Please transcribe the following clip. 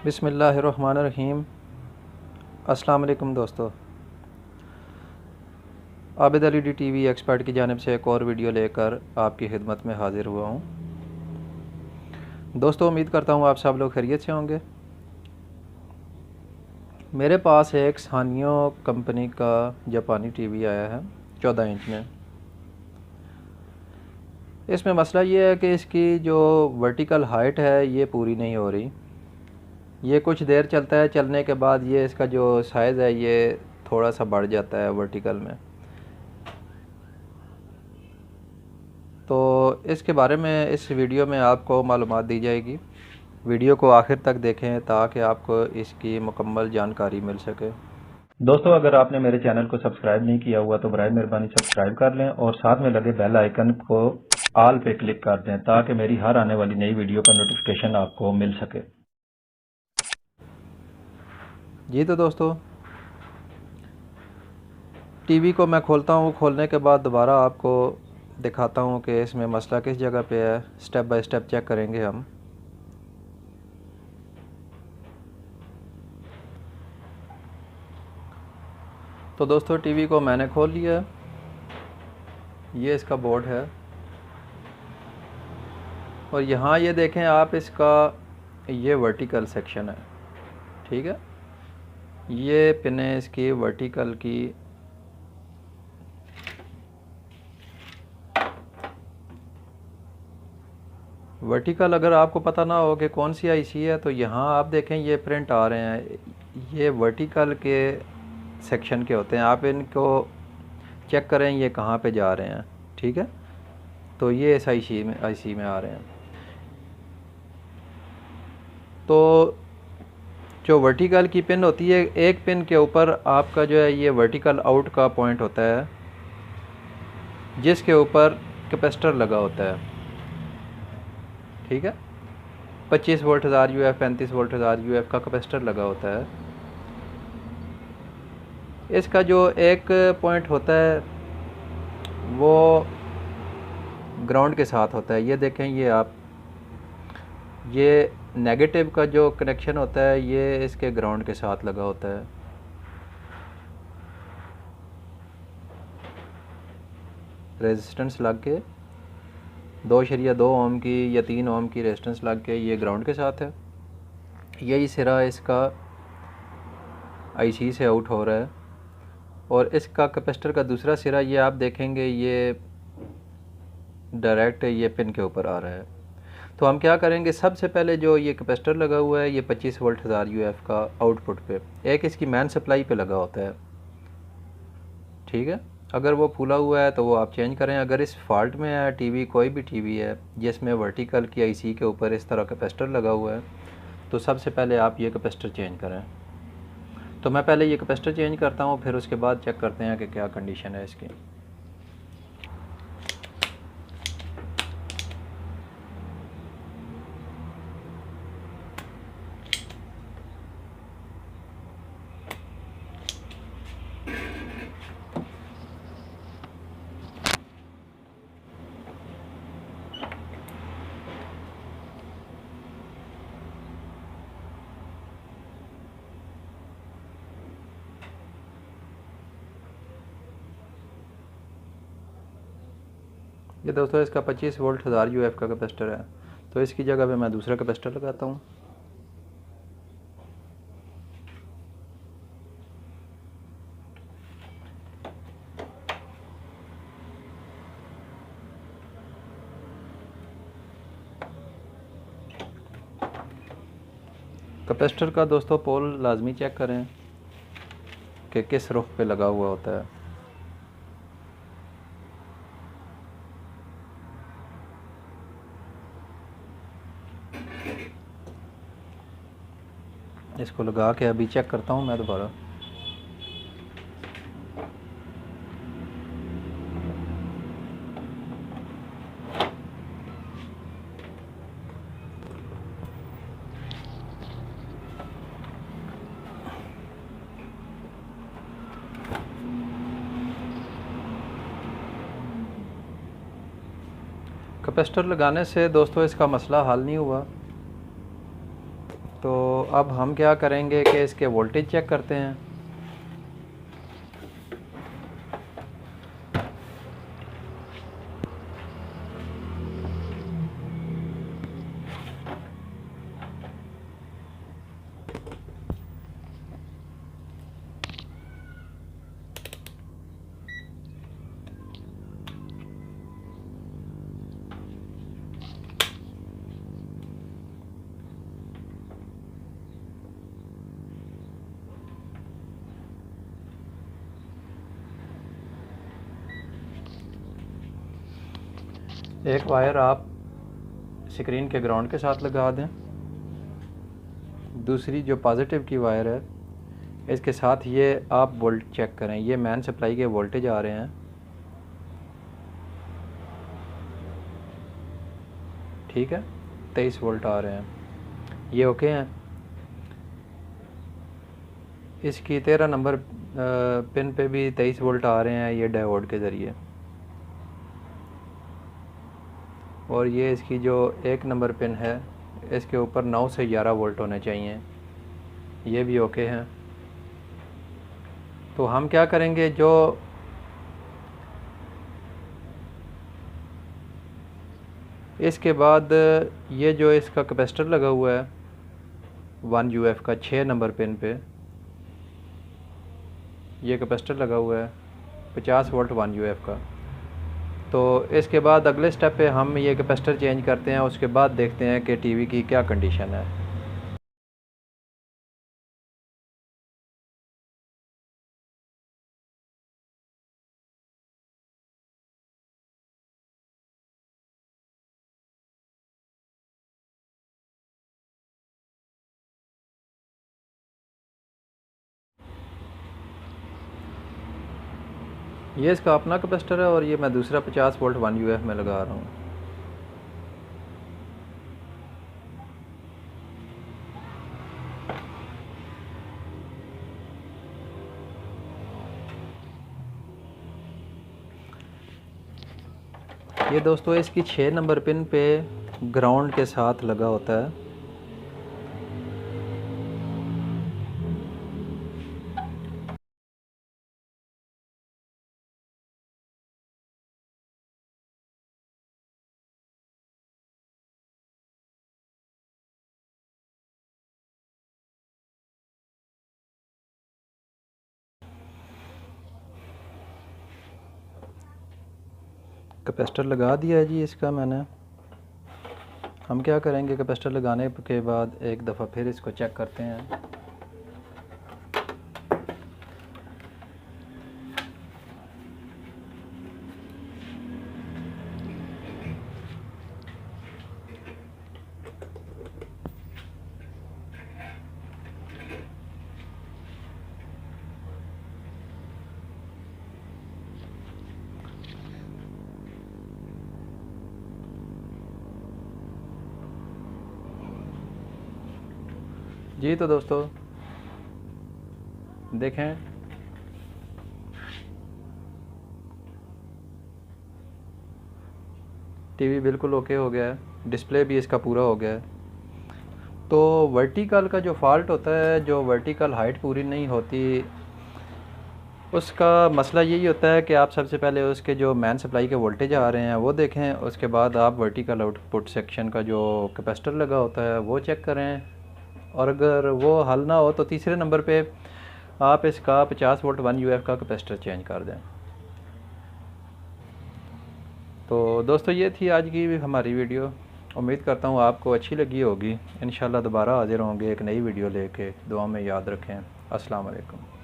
बिस्मिल्लाहिर्रहमानिर्रहीम। अस्सलाम वालेकुम दोस्तों, Abid Ali D TV expert की जानिब से एक और वीडियो लेकर आपकी खिदमत में हाज़िर हुआ हूँ। दोस्तों, उम्मीद करता हूँ आप सब लोग खैरियत से होंगे। मेरे पास एक सानियो कंपनी का जापानी टीवी आया है 14 इंच में। इसमें मसला ये है कि इसकी जो वर्टिकल हाइट है ये पूरी नहीं हो रही। ये कुछ देर चलता है, चलने के बाद ये इसका जो साइज़ है ये थोड़ा सा बढ़ जाता है वर्टिकल में। तो इसके बारे में इस वीडियो में आपको मालूमात दी जाएगी। वीडियो को आखिर तक देखें ताकि आपको इसकी मुकम्मल जानकारी मिल सके। दोस्तों, अगर आपने मेरे चैनल को सब्सक्राइब नहीं किया हुआ तो बराए मेहरबानी सब्सक्राइब कर लें और साथ में लगे बेल आइकन को ऑल पे क्लिक कर दें ताकि मेरी हर आने वाली नई वीडियो का नोटिफिकेशन आपको मिल सके। जी तो दोस्तों, टीवी को मैं खोलता हूँ। खोलने के बाद दोबारा आपको दिखाता हूँ कि इसमें मसला किस जगह पे है। स्टेप बाय स्टेप चेक करेंगे हम। तो दोस्तों, टीवी को मैंने खोल लिया। ये इसका बोर्ड है और यहाँ ये देखें आप, इसका ये वर्टिकल सेक्शन है। ठीक है, ये पिने इसकी वर्टिकल की अगर आपको पता ना हो कि कौन सी आईसी है तो यहाँ आप देखें ये प्रिंट आ रहे हैं। ये वर्टिकल के सेक्शन के होते हैं, आप इनको चेक करें ये कहाँ पे जा रहे हैं। ठीक है, तो ये इस आईसी में आ रहे हैं। तो जो वर्टिकल की पिन होती है, एक पिन के ऊपर आपका जो है ये वर्टिकल आउट का पॉइंट होता है जिसके ऊपर कैपेसिटर लगा होता है। ठीक है, 25 वोल्ट 1000 यूएफ 35 वोल्ट 1000 यूएफ का कैपेसिटर लगा होता है। इसका जो एक पॉइंट होता है वो ग्राउंड के साथ होता है। ये देखें, ये आप, ये नेगेटिव का जो कनेक्शन होता है ये इसके ग्राउंड के साथ लगा होता है। रेजिस्टेंस लग के 2.2 ओम की या 3 ओम की रेजिस्टेंस लग के ये ग्राउंड के साथ है। यही सिरा इसका आईसी से आउट हो रहा है और इसका कैपेसिटर का दूसरा सिरा ये आप देखेंगे ये डायरेक्ट ये पिन के ऊपर आ रहा है। तो हम क्या करेंगे, सबसे पहले जो ये कैपेसिटर लगा हुआ है ये 25 वोल्ट 1000 यूएफ का आउटपुट पे, एक इसकी मेन सप्लाई पे लगा होता है। ठीक है, अगर वो फूला हुआ है तो वो आप चेंज करें। अगर इस फॉल्ट में है टीवी, कोई भी टीवी है जिसमें वर्टिकल की आईसी के ऊपर इस तरह कैपेसिटर लगा हुआ है, तो सबसे पहले आप ये कैपेसिटर चेंज करें। तो मैं पहले ये कैपेसिटर चेंज करता हूँ, फिर उसके बाद चेक करते हैं कि क्या कंडीशन है इसकी। ये दोस्तों इसका 25 वोल्ट 1000 यूएफ का कैपेसिटर है, तो इसकी जगह पे मैं दूसरा कैपेसिटर लगाता हूँ। कैपेसिटर का दोस्तों पोल लाजमी चेक करें कि किस रुख पे लगा हुआ होता है। इसको लगा के अभी चेक करता हूँ मैं दोबारा। कैपेसिटर लगाने से दोस्तों इसका मसला हल नहीं हुआ, तो अब हम क्या करेंगे कि इसके वोल्टेज चेक करते हैं। एक वायर आप स्क्रीन के ग्राउंड के साथ लगा दें, दूसरी जो पॉजिटिव की वायर है इसके साथ ये आप वोल्ट चेक करें। ये मेन सप्लाई के वोल्टेज आ रहे हैं, ठीक है, 23 वोल्ट आ रहे हैं, ये ओके हैं। इसकी 13 नंबर पिन पे भी 23 वोल्ट आ रहे हैं ये डायोड के ज़रिए, और ये इसकी जो 1 नंबर पिन है इसके ऊपर 9 से 11 वोल्ट होने चाहिए, ये भी ओके हैं। तो हम क्या करेंगे, जो इसके बाद ये जो इसका कैपेसिटर लगा हुआ है 1 UF का 6 नंबर पिन पे, ये कैपेसिटर लगा हुआ है 50 वोल्ट 1 UF का। तो इसके बाद अगले स्टेप पे हम ये कैपेसिटर चेंज करते हैं, उसके बाद देखते हैं कि टीवी की क्या कंडीशन है। ये इसका अपना कैपेसिटर है और ये मैं दूसरा 50 वोल्ट 1 UF में लगा रहा हूँ। ये दोस्तों इसकी 6 नंबर पिन पे ग्राउंड के साथ लगा होता है। कैपेसिटर लगा दिया है जी इसका मैंने। हम क्या करेंगे, कैपेसिटर लगाने के बाद एक दफ़ा फिर इसको चेक करते हैं। जी तो दोस्तों देखें, टीवी बिल्कुल ओके हो गया है, डिस्प्ले भी इसका पूरा हो गया है। तो वर्टिकल का जो फॉल्ट होता है, जो वर्टिकल हाइट पूरी नहीं होती, उसका मसला यही होता है कि आप सबसे पहले उसके जो मेन सप्लाई के वोल्टेज आ रहे हैं वो देखें, उसके बाद आप वर्टिकल आउटपुट सेक्शन का जो कैपेसिटर लगा होता है वो चेक करें, और अगर वो हल ना हो तो तीसरे नंबर पे आप इसका 50 वोल्ट 1 UF का कैपेसिटर चेंज कर दें। तो दोस्तों ये थी आज की हमारी वीडियो, उम्मीद करता हूँ आपको अच्छी लगी होगी। इंशाल्लाह दोबारा हाजिर होंगे एक नई वीडियो लेके। दुआ में याद रखें। अस्सलाम वालेकुम।